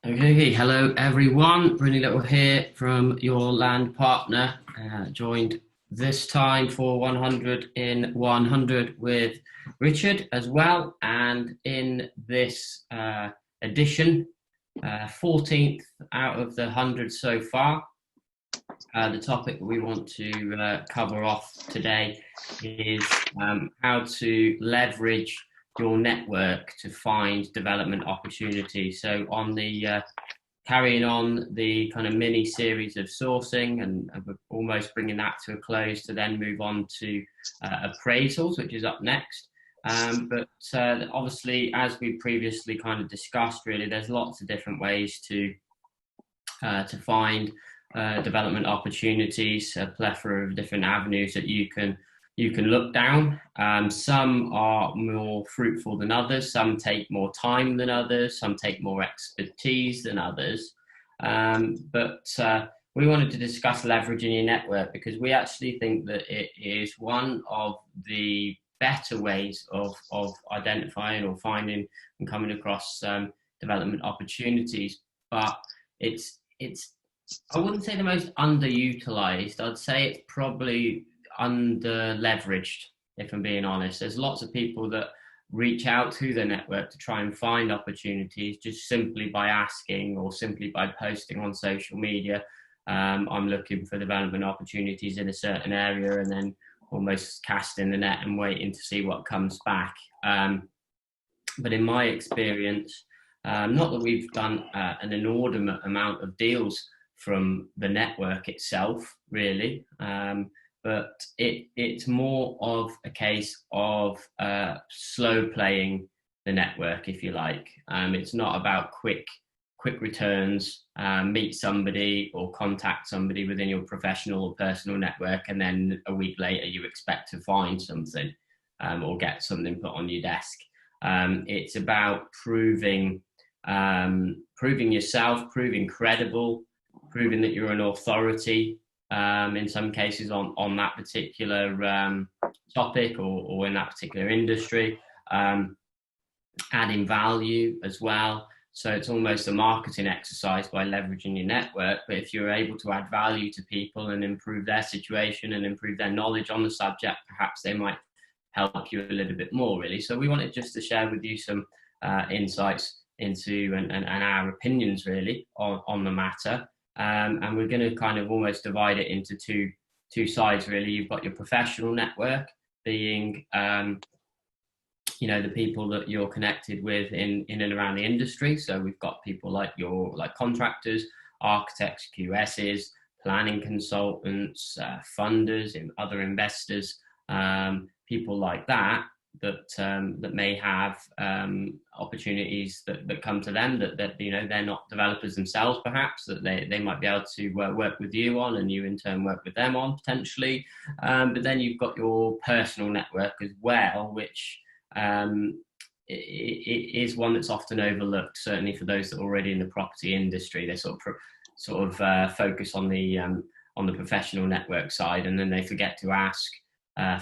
Okay, hello everyone. Bruni Little here from your land partner, joined this time for 100 in 100 with Richard as well. And in this edition, 14th out of the 100 so far, the topic we want to cover off today is how to leverage your network to find development opportunities. So on the carrying on the kind of mini series of sourcing, and we're almost bringing that to a close to then move on to appraisals, which is up next. But obviously, as we previously kind of discussed, really, there's lots of different ways to find development opportunities, a plethora of different avenues that you can look down. Some are more fruitful than others. Some take more time than others. Some take more expertise than others. But we wanted to discuss leveraging your network because we actually think that it is one of the better ways of identifying or finding and coming across development opportunities. But it's I wouldn't say the most underutilized. I'd say it's probably under leveraged, if I'm being honest. There's lots of people that reach out to their network to try and find opportunities just simply by asking or simply by posting on social media. I'm looking for development opportunities in a certain area, and then almost casting the net and waiting to see what comes back. But in my experience, not that we've done an inordinate amount of deals from the network itself, really. But it's more of a case of slow playing the network, if you like. It's not about quick returns. Meet somebody or contact somebody within your professional or personal network, and then a week later you expect to find something or get something put on your desk. It's about proving yourself, proving credible, proving that you're an authority in some cases on that particular topic or in that particular industry, adding value as well. So it's almost a marketing exercise by leveraging your network. But if you're able to add value to people and improve their situation and improve their knowledge on the subject, perhaps they might help you a little bit more, really. So we wanted just to share with you some insights into and our opinions, really, on the matter. And we're going to kind of almost divide it into two sides, really. You've got your professional network being, the people that you're connected with in and around the industry. So we've got people like contractors, architects, QSs, planning consultants, funders, and other investors, people like that may have opportunities that come to them that they're not developers themselves, perhaps, that they might be able to work with you on, and you in turn work with them on, potentially. But then you've got your personal network as well, which it is one that's often overlooked, certainly for those that are already in the property industry. They sort of focus on the professional network side, and then they forget to ask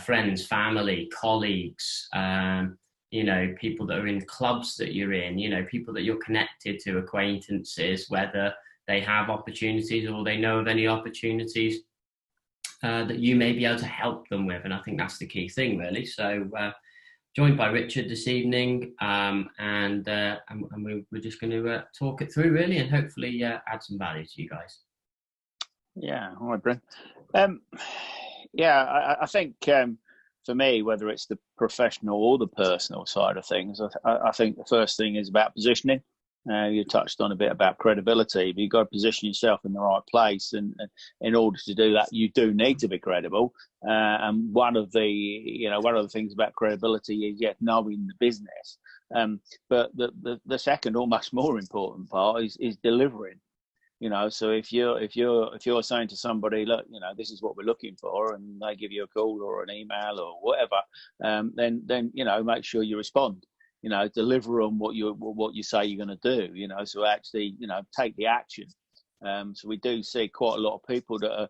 friends, family, colleagues, people that are in clubs that you're in, people that you're connected to, acquaintances, whether they have opportunities or they know of any opportunities that you may be able to help them with. And I think that's the key thing, really. So joined by Richard this evening, and we're just going to talk it through, really, and hopefully add some value to you guys. Yeah, all right, Bryn. I think for me, whether it's the professional or the personal side of things, I think the first thing is about positioning. You touched on a bit about credibility, but you've got to position yourself in the right place, and in order to do that, you do need to be credible. And one of the things about credibility is knowing the business. But the second, almost more important part is delivering. So if you're saying to somebody, look, this is what we're looking for, and they give you a call or an email or whatever, then make sure you respond. Deliver on what you say you're going to do. So actually, take the action. So we do see quite a lot of people that are,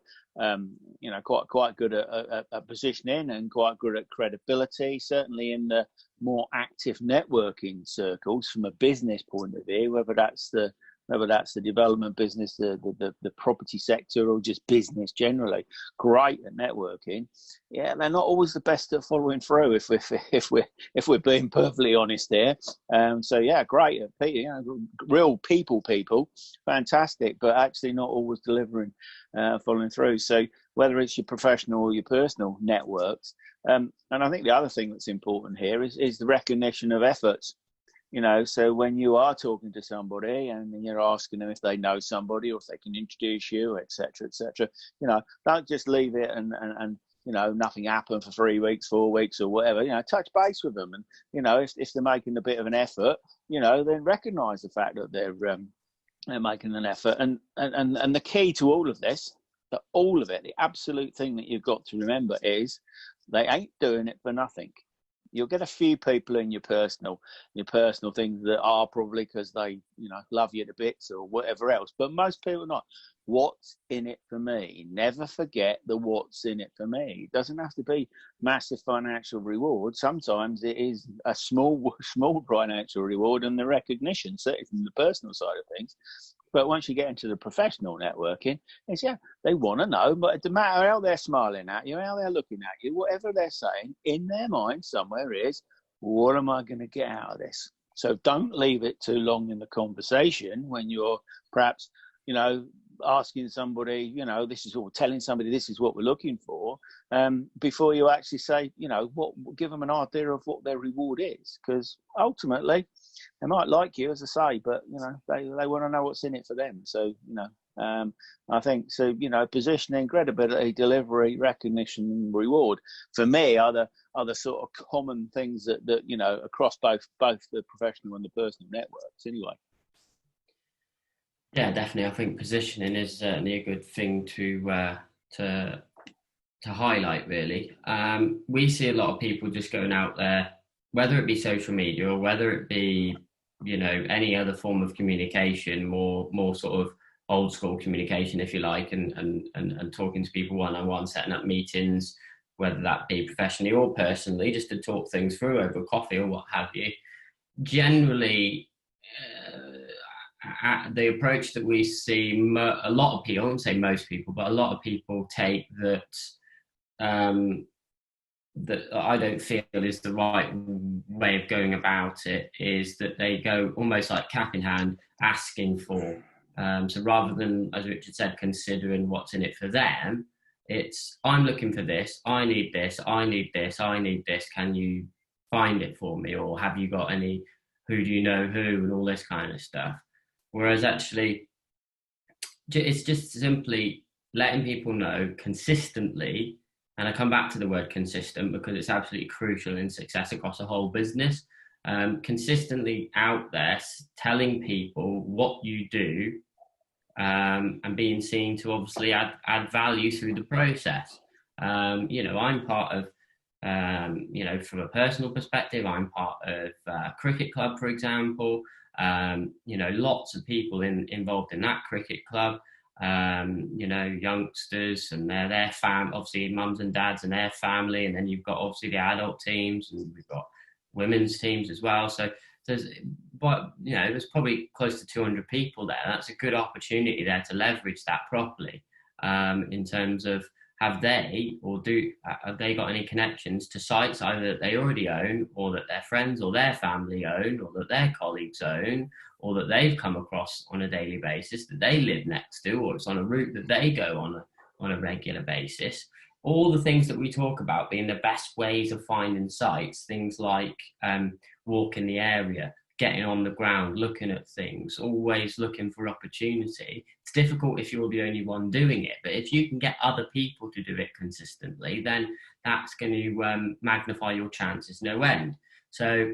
quite good at positioning and quite good at credibility. Certainly in the more active networking circles, from a business point of view, whether that's the whether that's the development business, the property sector, or just business generally, great at networking. Yeah, they're not always the best at following through. If we're being perfectly honest here. So yeah, great at real people, fantastic, but actually not always delivering, following through. So whether it's your professional or your personal networks, and I think the other thing that's important here is the recognition of efforts. So when you are talking to somebody and you're asking them if they know somebody or if they can introduce you, etc., don't just leave it and nothing happened for 3 weeks, 4 weeks, or whatever. Touch base with them, and if they're making a bit of an effort, then recognise the fact that they're making an effort. And the key to all of this, the absolute thing that you've got to remember is they ain't doing it for nothing. You'll get a few people in your personal things that are probably because they, love you to bits or whatever else. But most people are not. What's in it for me? Never forget the what's in it for me. It doesn't have to be massive financial reward. Sometimes it is a small financial reward and the recognition, certainly from the personal side of things. But once you get into the professional networking, they want to know, but it doesn't matter how they're smiling at you, how they're looking at you, whatever they're saying, in their mind somewhere is, what am I going to get out of this? So don't leave it too long in the conversation when you're perhaps, asking somebody, telling somebody this is what we're looking for, before you actually say, give them an idea of what their reward is. Because ultimately, they might like you, as I say, but they want to know what's in it for them. So I think so. Positioning, credibility, delivery, recognition, and reward for me are the sort of common things that across both the professional and the personal networks. Anyway. Yeah, definitely. I think positioning is certainly a good thing to highlight. Really, we see a lot of people just going out there, whether it be social media or whether it be any other form of communication, more sort of old school communication, if you like, and talking to people one-on-one, setting up meetings, whether that be professionally or personally, just to talk things through over coffee or what have you. Generally, the approach that we see a lot of people, I won't say most people, but a lot of people take that that I don't feel is the right way of going about it, is that they go almost like cap in hand asking for. So rather than, as Richard said, considering what's in it for them, it's, I'm looking for this, I need this, I need this, I need this, can you find it for me? Or have you got any, who do you know who, and all this kind of stuff. Whereas actually, it's just simply letting people know consistently, and I come back to the word consistent because it's absolutely crucial in success across a whole business. Consistently out there telling people what you do, and being seen to obviously add value through the process. I'm part of, from a personal perspective, I'm part of a cricket club, for example. Lots of people involved in that cricket club. Youngsters and their obviously mums and dads and their family, and then you've got obviously the adult teams, and we've got women's teams as well. So there's probably close to 200 people there. That's a good opportunity there to leverage that properly, in terms of have they got any connections to sites either that they already own, or that their friends or their family own, or that their colleagues own, or that they've come across on a daily basis, that they live next to, or it's on a route that they go on a regular basis. All the things that we talk about being the best ways of finding sites, things like walking the area, getting on the ground, looking at things, always looking for opportunity. It's difficult if you're the only one doing it, but if you can get other people to do it consistently, then that's going to magnify your chances no end. So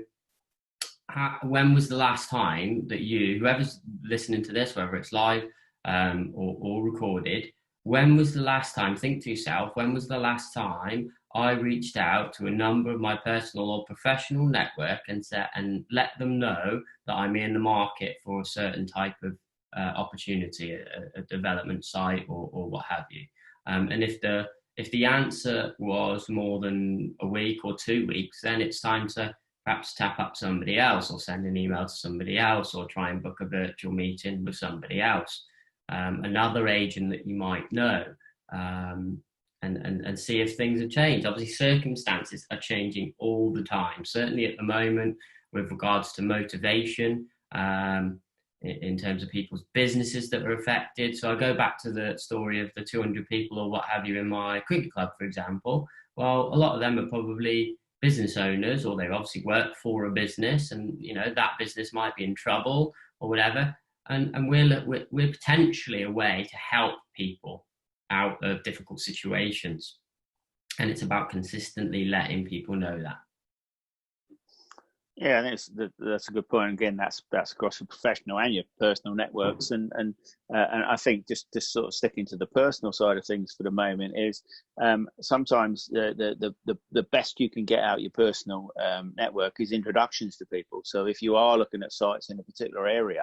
when was the last time that whoever's listening to this, whether it's live or recorded, when was the last time, think to yourself, when was the last time I reached out to a number of my personal or professional network and let them know that I'm in the market for a certain type of opportunity, a development site or what have you. And if the answer was more than a week or 2 weeks, then it's time to perhaps tap up somebody else or send an email to somebody else or try and book a virtual meeting with somebody else, another agent that you might know, and see if things have changed. Obviously, circumstances are changing all the time, certainly at the moment with regards to motivation, in terms of people's businesses that are affected. So I go back to the story of the 200 people or what have you in my cricket club, for example. Well, a lot of them are probably business owners, or they obviously work for a business, and that business might be in trouble or whatever, and we're potentially a way to help people out of difficult situations, and it's about consistently letting people know that. Yeah, I think that's a good point. Again, that's across your professional and your personal networks, and I think just sort of sticking to the personal side of things for the moment is sometimes the best you can get out your personal network is introductions to people. So if you are looking at sites in a particular area,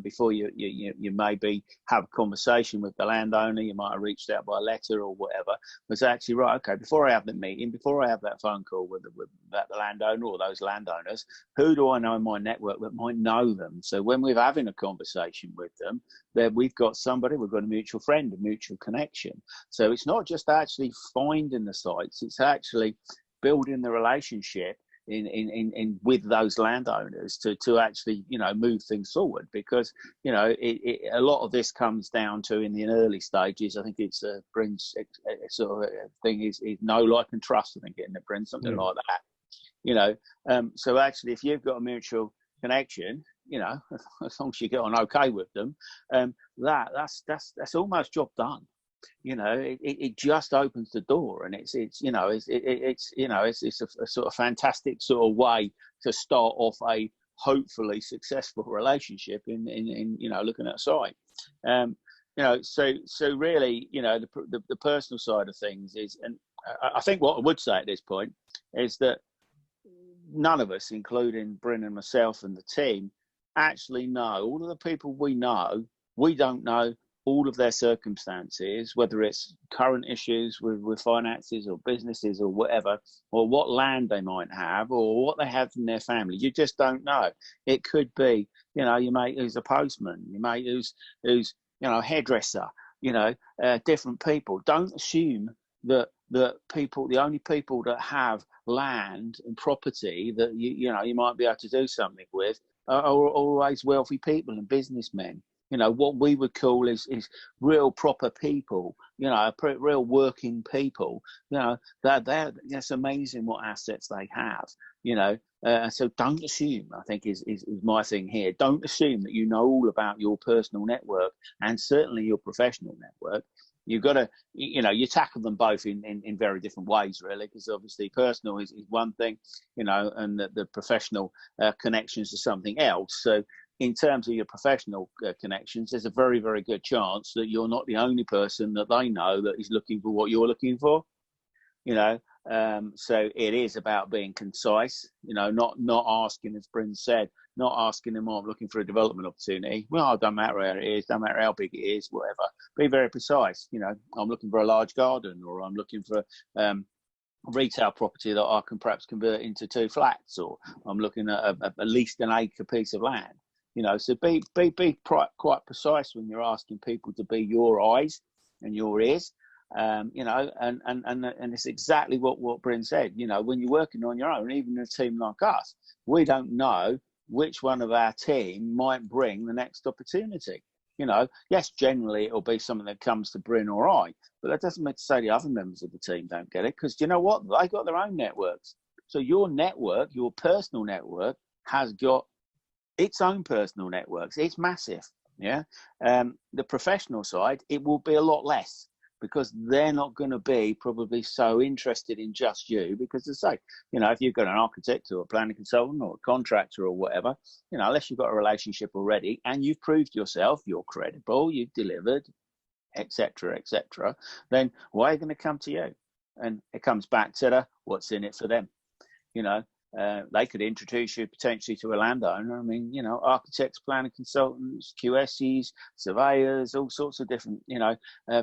before you maybe have a conversation with the landowner, you might have reached out by letter or whatever. But actually, right, okay, before I have the meeting, before I have that phone call with the landowner or those landowners, who do I know in my network that might know them? So when we're having a conversation with them, then we've got a mutual friend, a mutual connection. So it's not just actually finding the sites, it's actually building the relationship in with those landowners to actually move things forward, because a lot of this comes down to, in the early stages, I think it's brings sort of thing is know, like and trust. I think it brings something like that. So actually, if you've got a mutual connection, as long as you get on okay with them, that's almost job done. It just opens the door, and it's a sort of fantastic sort of way to start off a hopefully successful relationship in looking at a site. So really, the personal side of things is, and I think what I would say at this point is that none of us, including Bryn and myself and the team, actually know all of the people we know. We don't know all of their circumstances, whether it's current issues with finances or businesses or whatever, or what land they might have or what they have in their family. You just don't know. It could be, your mate who's a postman, your mate who's a hairdresser, different people. Don't assume that people, the only people that have land and property that you might be able to do something with are always wealthy people and businessmen. What we would call is real proper people, real working people. That's amazing what assets they have. So don't assume, I think is my thing here. Don't assume that you know all about your personal network, and certainly your professional network. You've got to, you tackle them both in very different ways, really, because obviously personal is one thing, and the professional connections to something else. So in terms of your professional connections, there's a very, very good chance that you're not the only person that they know that is looking for what you're looking for. So it is about being concise, not asking, as Bryn said, not asking them, I'm looking for a development opportunity. Well, it don't matter where it is, don't matter how big it is, whatever. Be very precise. I'm looking for a large garden, or I'm looking for retail property that I can perhaps convert into 2 flats, or I'm looking at at least an acre piece of land. So be quite precise when you're asking people to be your eyes and your ears. And it's exactly what Bryn said. When you're working on your own, even in a team like us, we don't know which one of our team might bring the next opportunity. Yes, generally it'll be something that comes to Bryn or I, but that doesn't mean to say the other members of the team don't get it, because you know what? They've got their own networks. So your network, your personal network, has got its own personal networks. It's massive. The professional side, it will be a lot less, because they're not going to be probably so interested in just you, because as I say, if you've got an architect or a planning consultant or a contractor or whatever, unless you've got a relationship already and you've proved yourself, you're credible, you've delivered, etc., then why are they going to come to you? And it comes back to what's in it for them. They could introduce you potentially to a landowner. I mean, architects, planning consultants, QSs, surveyors, all sorts of different,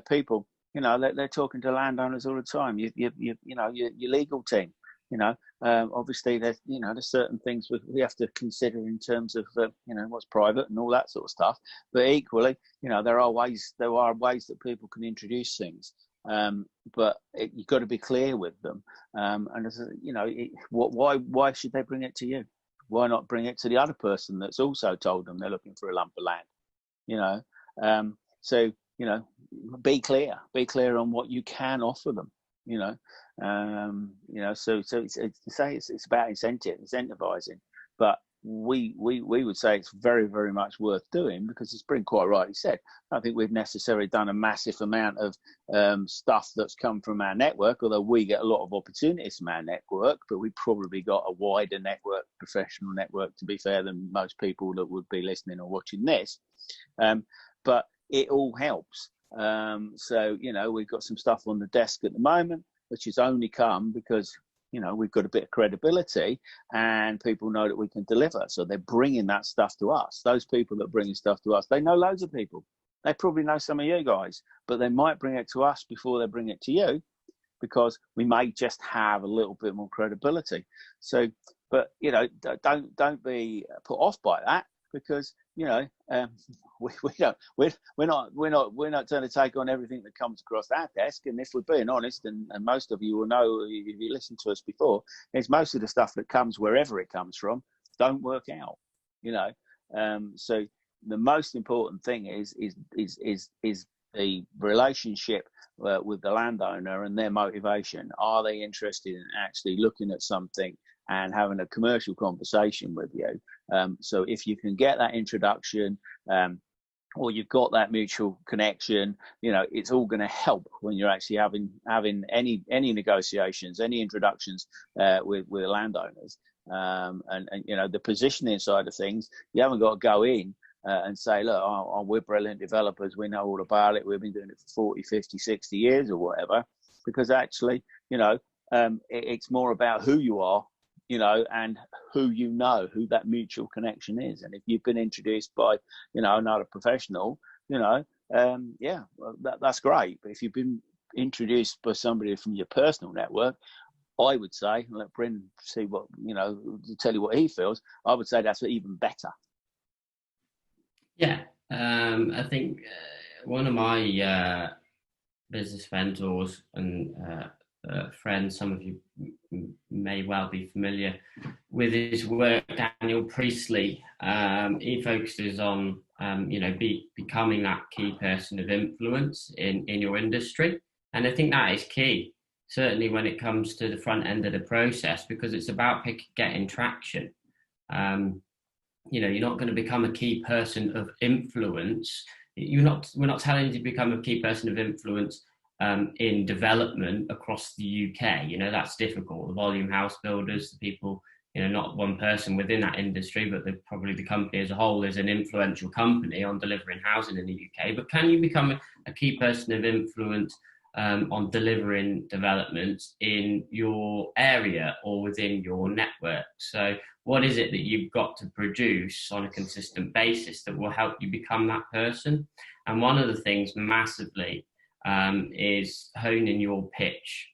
people. They're talking to landowners all the time. Your legal team, Obviously there's certain things we have to consider in terms of what's private and all that sort of stuff. But equally, there are ways that people can introduce things, but you've got to be clear with them. And why should they bring it to you? Why not bring it to the other person that's also told them they're looking for a lump of land? So be clear on what you can offer them. So it's about incentivizing, but we would say it's very, very much worth doing, because it's been quite rightly said. I don't think we've necessarily done a massive amount of stuff that's come from our network, although we get a lot of opportunities from our network, but we probably got a wider network, professional network, to be fair, than most people that would be listening or watching this. But it all helps. So we've got some stuff on the desk at the moment, which has only come because we've got a bit of credibility and people know that we can deliver. So they're bringing that stuff to us. Those people that bring stuff to us, they know loads of people. They probably know some of you guys, but they might bring it to us before they bring it to you, because we may just have a little bit more credibility. So, but don't be put off by that, because we're not trying to take on everything that comes across our desk. And if we're being honest, and most of you will know if you listened to us before, it's most of the stuff that comes, wherever it comes from, don't work out. So the most important thing is the relationship with the landowner and their motivation. Are they interested in actually looking at something and having a commercial conversation with you? So if you can get that introduction, or you've got that mutual connection, it's all going to help when you're actually having any negotiations, any introductions with landowners. And the positioning side of things, you haven't got to go in and say, look, we're brilliant developers, we know all about it, we've been doing it for 40, 50, 60 years or whatever, because actually, it's more about who you are, and who who that mutual connection is. And if you've been introduced by, another professional, that's great. But if you've been introduced by somebody from your personal network, I would say, and let Bryn see what, tell you what he feels, I would say that's even better. Yeah, I think one of my business mentors and friends, some of you may well be familiar with his work, Daniel Priestley. He focuses on becoming that key person of influence in your industry, and I think that is key, certainly when it comes to the front end of the process, because it's about getting traction. You're not going to become a key person of influence. We're not telling you to become a key person of influence in development across the UK. That's difficult. The volume house builders, the people, not one person within that industry, but probably the company as a whole is an influential company on delivering housing in the UK. But can you become a key person of influence on delivering developments in your area or within your network? So what is it that you've got to produce on a consistent basis that will help you become that person? And one of the things massively is honing your pitch.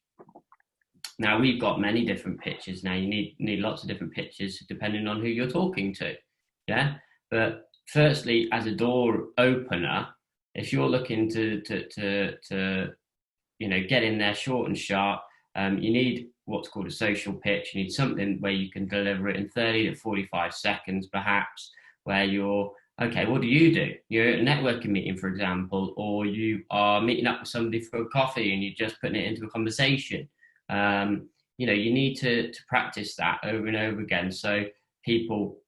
Now, we've got many different pitches. Now, you need lots of different pitches depending on who you're talking to. Yeah. But firstly, as a door opener, if you're looking to get in there short and sharp, you need what's called a social pitch. You need something where you can deliver it in 30 to 45 seconds, perhaps, where you're, okay, what do? You're at a networking meeting, for example, or you are meeting up with somebody for a coffee and you're just putting it into a conversation. You need to practice that over and over again, so people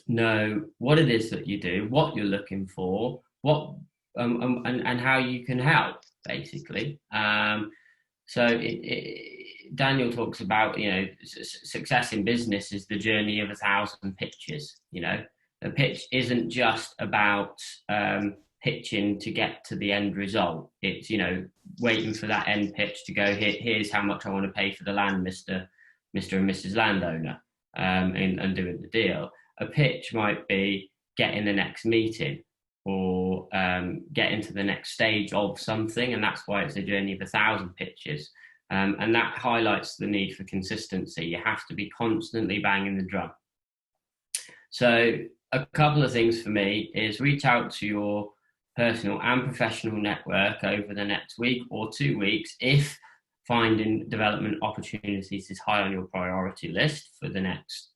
know what it is that you do, what you're looking for, what and how you can help, basically. So Daniel talks about, success in business is the journey of 1,000 pitches. A pitch isn't just about pitching to get to the end result. It's, waiting for that end pitch to go, here's how much I want to pay for the land, Mr. and Mrs. Landowner, and doing the deal. A pitch might be getting the next meeting, or getting to the next stage of something, and that's why it's a journey of 1,000 pitches. And that highlights the need for consistency. You have to be constantly banging the drum. So a couple of things for me is reach out to your personal and professional network over the next week or 2 weeks if finding development opportunities is high on your priority list for the next,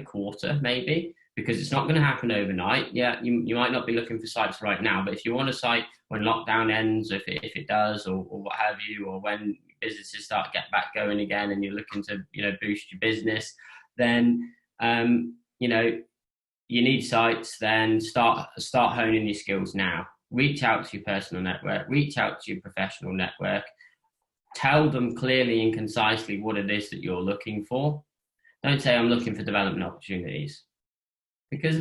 quarter maybe, because it's not going to happen overnight. Yeah, you might not be looking for sites right now, but if you want a site when lockdown ends, if it does, or what have you, or when businesses start to get back going again and you're looking to, boost your business, then, you need sites, then start honing your skills now. Reach out to your personal network, reach out to your professional network, tell them clearly and concisely what it is that you're looking for. Don't say I'm looking for development opportunities, because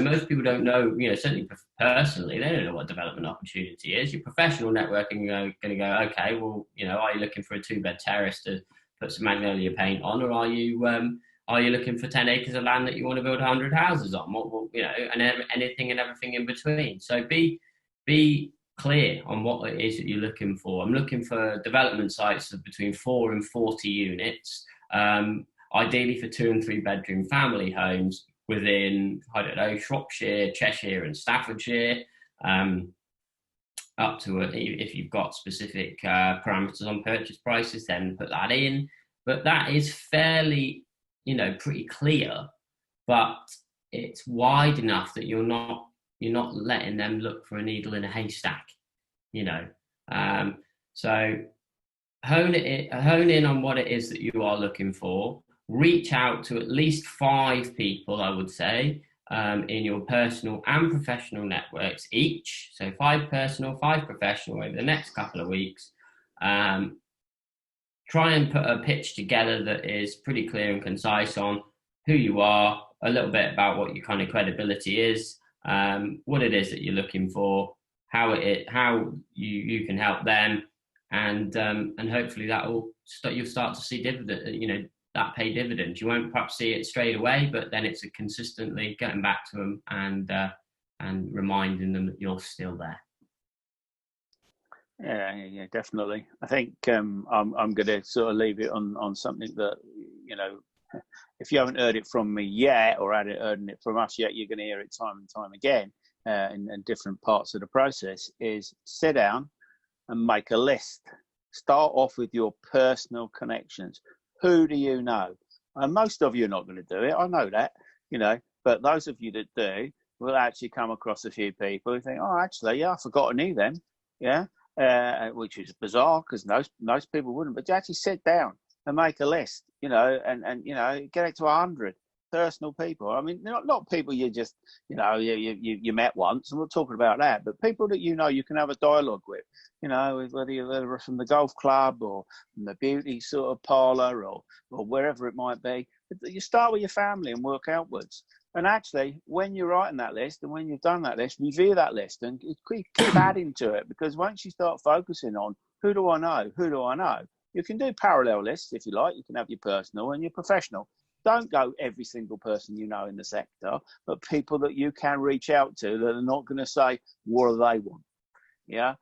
most people don't know. Certainly personally, they don't know what development opportunity is. Your professional networking, you're going to go, okay, well, are you looking for a 2-bed terrace to put some magnolia paint on, or are you looking for 10 acres of land that you want to build 100 houses on? And anything and everything in between. So be clear on what it is that you're looking for. I'm looking for development sites of between 4 and 40 units, ideally for 2 and 3 bedroom family homes within, Shropshire, Cheshire and Staffordshire, up to if you've got specific parameters on purchase prices, then put that in. But that is fairly, pretty clear, but it's wide enough that you're not letting them look for a needle in a haystack, So hone in on what it is that you are looking for. Reach out to at least 5 people, I would say, in your personal and professional networks each. So 5 personal, 5 professional over the next couple of weeks. Try and put a pitch together that is pretty clear and concise on who you are, a little bit about what your kind of credibility is, what it is that you're looking for, how you can help them, and hopefully you'll start to see dividend, that pay dividends. You won't perhaps see it straight away, but then it's a consistently getting back to them and reminding them that you're still there. Yeah, definitely. I think I'm going to sort of leave it on something that, if you haven't heard it from me yet or hadn't heard it from us yet, you're going to hear it time and time again in different parts of the process, is sit down and make a list. Start off with your personal connections. Who do you know? And most of you are not going to do it. I know that, but those of you that do will actually come across a few people who think, oh, actually, yeah, I forgot I knew them. Yeah. Which is bizarre because most people wouldn't, but you actually sit down and make a list, and get it to 100 personal people. I mean, not people you just, you met once, and we're talking about that, but people that you can have a dialogue with, whether you're from the golf club or from the beauty sort of parlour or wherever it might be. You start with your family and work outwards. And actually, when you're writing that list and when you've done that list, review that list and keep adding to it, because once you start focusing on who do I know, you can do parallel lists if you like. You can have your personal and your professional. Don't go every single person you know in the sector, but people that you can reach out to that are not going to say, what do they want? Yeah.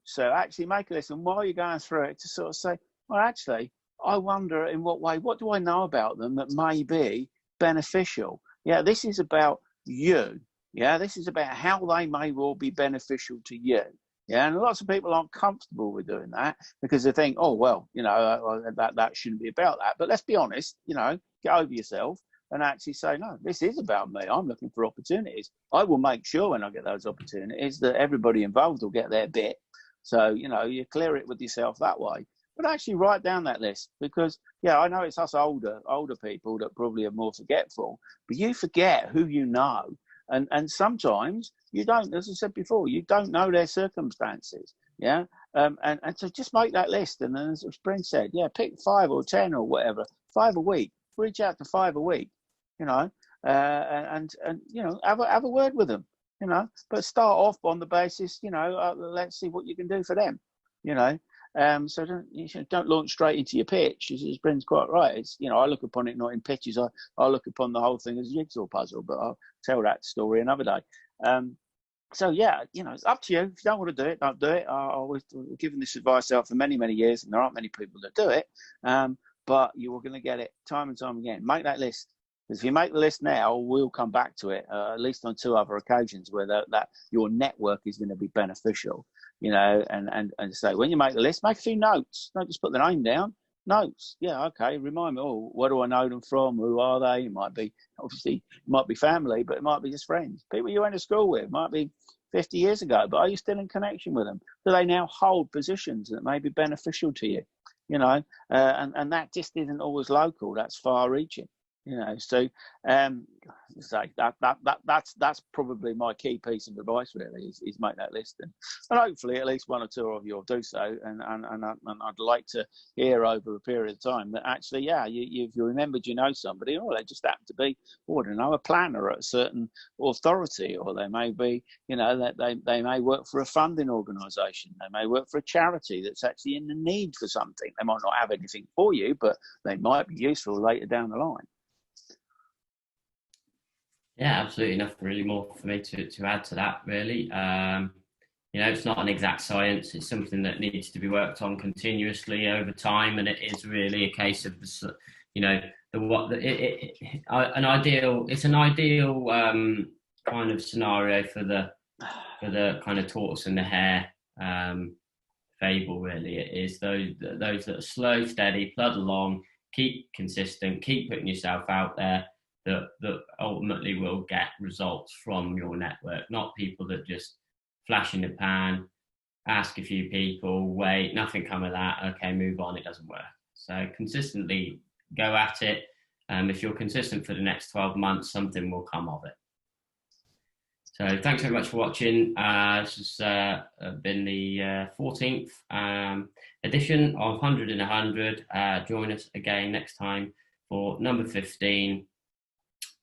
So actually make a list, and while you're going through it, to sort of say, well, actually, I wonder in what way, what do I know about them that may be beneficial? Yeah, this is about you. Yeah, this is about how they may well be beneficial to you. Yeah, and lots of people aren't comfortable with doing that because they think, oh, well, that shouldn't be about that. But let's be honest, get over yourself and actually say, no, this is about me. I'm looking for opportunities. I will make sure when I get those opportunities that everybody involved will get their bit. So, you clear it with yourself that way. But actually write down that list, because, yeah, I know it's us older people that probably are more forgetful, but you forget who you know. And sometimes you don't, as I said before, you don't know their circumstances. Yeah. And so just make that list. And then, as Bryn said, yeah, pick 5 or 10 or whatever, 5 a week, reach out to 5 a week, and have a word with them, but start off on the basis, let's see what you can do for them, so don't launch straight into your pitch. As Bryn's quite right. It's, I look upon it not in pitches. I look upon the whole thing as a jigsaw puzzle, but I'll tell that story another day. So yeah, it's up to you. If you don't want to do it, don't do it. I've given this advice out for many, many years, and there aren't many people that do it. But you are going to get it time and time again. Make that list. Because if you make the list now, we'll come back to it at least on 2 other occasions where that your network is going to be beneficial. And say when you make the list, make a few notes. Don't just put the name down. Notes. Yeah, okay. Remind me. Oh, where do I know them from? Who are they? It might be family, but it might be just friends. People you went to school with. It might be 50 years ago, but are you still in connection with them? Do they now hold positions that may be beneficial to you? And that just isn't always local. That's far-reaching. So that's probably my key piece of advice. Really, is make that list, and hopefully at least 1 or 2 of you will do so. And I'd like to hear over a period of time that actually, you've remembered somebody, or they just happen to be, a planner at a certain authority, or they may be, that they may work for a funding organisation, they may work for a charity that's actually in the need for something. They might not have anything for you, but they might be useful later down the line. Yeah, absolutely. Nothing really more for me to add to that, really. It's not an exact science. It's something that needs to be worked on continuously over time, and it is really a case of an ideal kind of scenario for the kind of tortoise and the hare fable. Really, it is those that are slow, steady, plod along, keep consistent, keep putting yourself out there. That ultimately will get results from your network, not people that just flash in the pan, ask a few people, wait, nothing come of that, okay, move on, it doesn't work. So consistently go at it. If you're consistent for the next 12 months, something will come of it. So thanks very much for watching. This has been the 14th edition of 100 in 100. Join us again next time for number 15.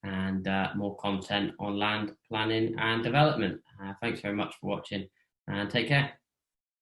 And more content on land planning and development. Thanks very much for watching, and take care.